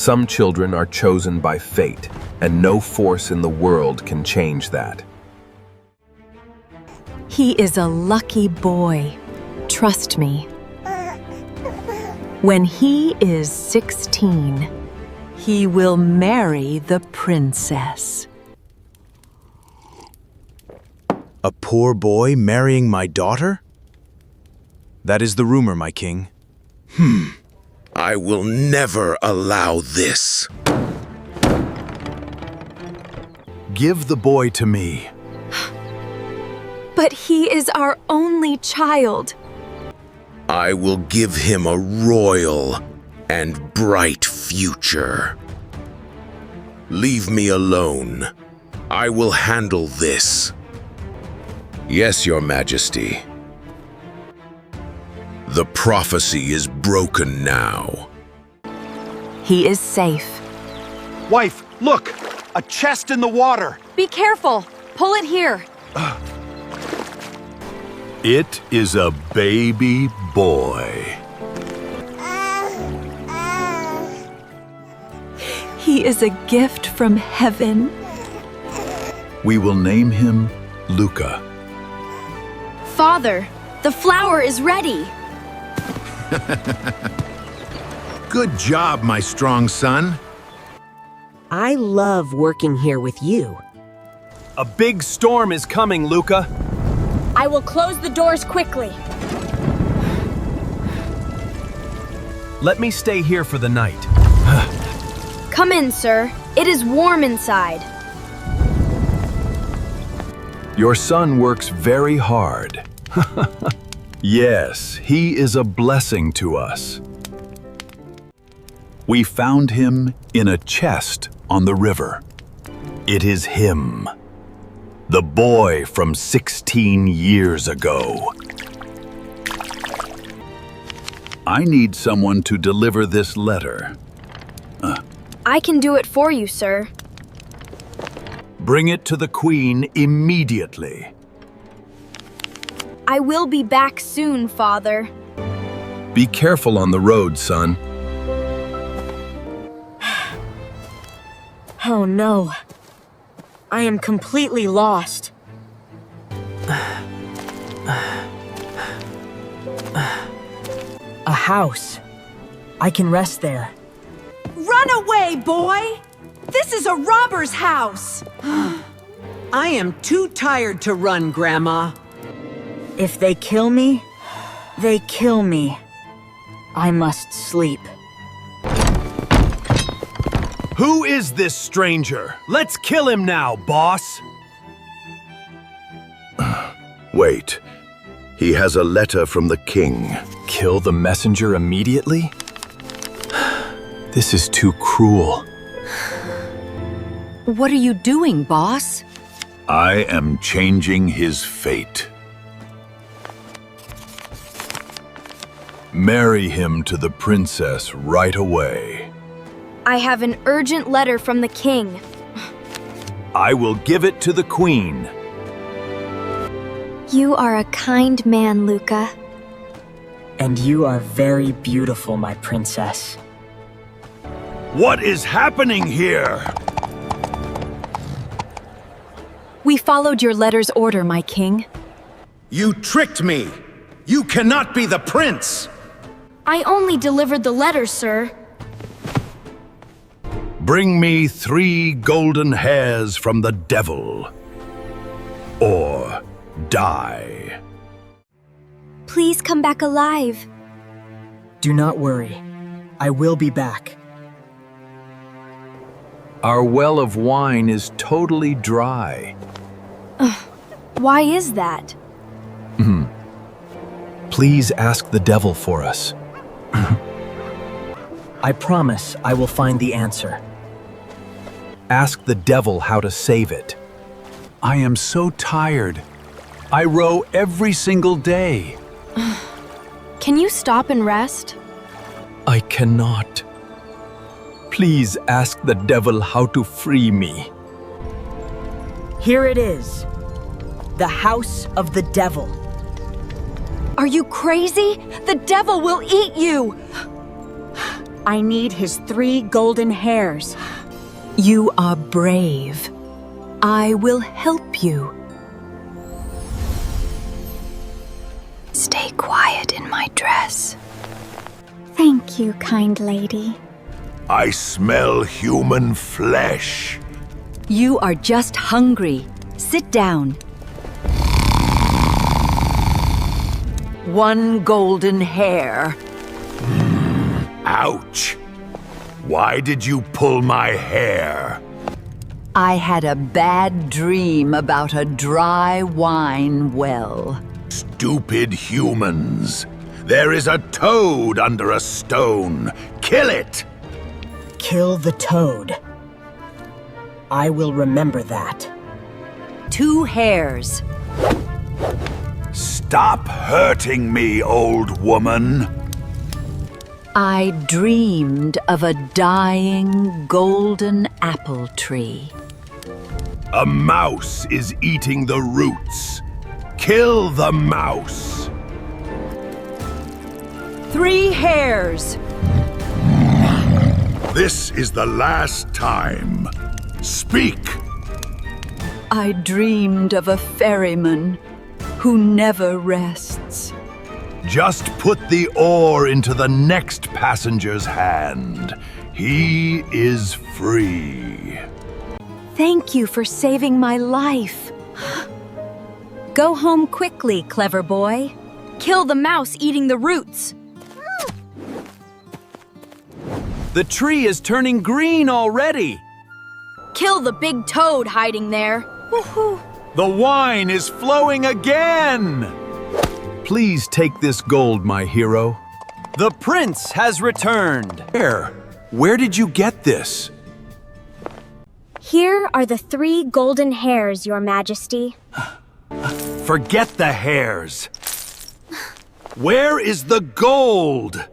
Some children are chosen by fate, and no force in the world can change that. He is a lucky boy. Trust me. When he is 16, he will marry the princess. A poor boy marrying my daughter? That is the rumor, my king. I will never allow this. Give the boy to me. But he is our only child. I will give him a royal and bright future. Leave me alone. I will handle this. Yes, Your Majesty. The prophecy is broken now. He is safe. Wife, look! A chest in the water! Be careful. Pull it here. It is a baby boy. He is a gift from heaven. We will name him Luca. Father, the flower is ready. Good job, my strong son. I love working here with you. A big storm is coming, Luca. I will close the doors quickly. Let me stay here for the night. Come in, sir. It is warm inside. Your son works very hard. Yes, he is a blessing to us. We found him in a chest on the river. It is him, the boy from 16 years ago. I need someone to deliver this letter. I can do it for you, sir. Bring it to the Queen immediately. I will be back soon, Father. Be careful on the road, son. Oh no. I am completely lost. A house. I can rest there. Run away, boy! This is a robber's house! I am too tired to run, Grandma. If they kill me, they kill me. I must sleep. Who is this stranger? Let's kill him now, boss! Wait. He has a letter from the king. Kill the messenger immediately? This is too cruel. What are you doing, boss? I am changing his fate. Marry him to the princess right away. I have an urgent letter from the king. I will give it to the Queen. You are a kind man, Luca. And you are very beautiful, my princess. What is happening here? We followed your letter's order, my king. You tricked me! You cannot be the prince! I only delivered the letter, sir. Bring me 3 golden hairs from the devil. Or die. Please come back alive. Do not worry. I will be back. Our well of wine is totally dry. Why is that? Please ask the devil for us. I promise I will find the answer. Ask the devil how to save it. I am so tired. I row every single day. Can you stop and rest? I cannot. Please ask the devil how to free me. Here it is. The house of the devil. Are you crazy? The devil will eat you! I need his 3 golden hairs. You are brave. I will help you. Stay quiet in my dress. Thank you, kind lady. I smell human flesh. You are just hungry. Sit down. 1 golden hair. Ouch! Why did you pull my hair? I had a bad dream about a dry wine well. Stupid humans. There is a toad under a stone. Kill it! Kill the toad. I will remember that. 2 hairs. Stop hurting me, old woman. I dreamed of a dying golden apple tree. A mouse is eating the roots. Kill the mouse. 3 hairs. This is the last time. Speak. I dreamed of a ferryman who never rests. Just put the oar into the next passenger's hand. He is free. Thank you for saving my life. Go home quickly, clever boy. Kill the mouse eating the roots. The tree is turning green already. Kill the big toad hiding there. The wine is flowing again. Please take this gold, my hero. The prince has returned. Where did you get this? Here are the 3 golden hairs, Your Majesty. Forget the hairs. Where is the gold?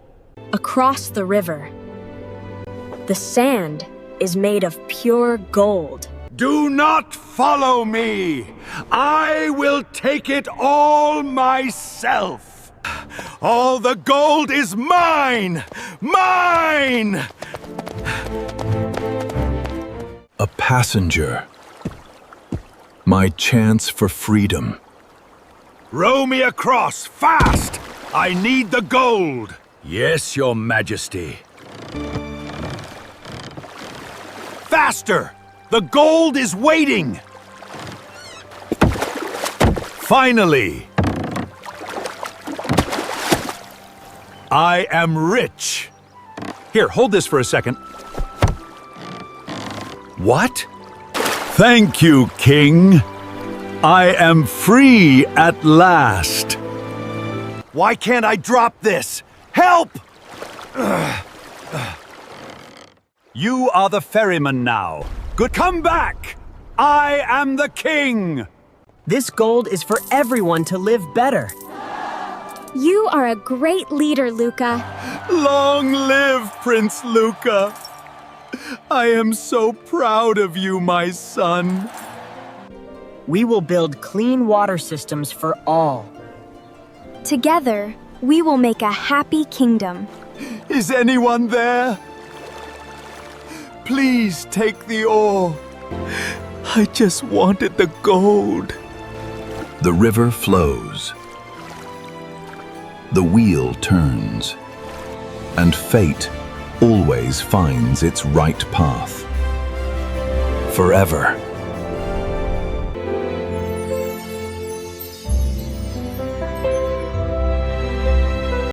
Across the river. The sand is made of pure gold. Do not follow me. I will take it all myself. All the gold is mine! Mine! A passenger. My chance for freedom. Row me across, fast! I need the gold! Yes, Your Majesty. Faster! The gold is waiting! Finally! I am rich! Here, hold this for a second. What? Thank you, King. I am free at last. Why can't I drop this? Help! You are the ferryman now. Good, come back! I am the king! This gold is for everyone to live better. You are a great leader, Luca. Long live Prince Luca! I am so proud of you, my son. We will build clean water systems for all. Together, we will make a happy kingdom. Is anyone there? Please take the oar. I just wanted the gold. The river flows. The wheel turns. And fate always finds its right path. Forever.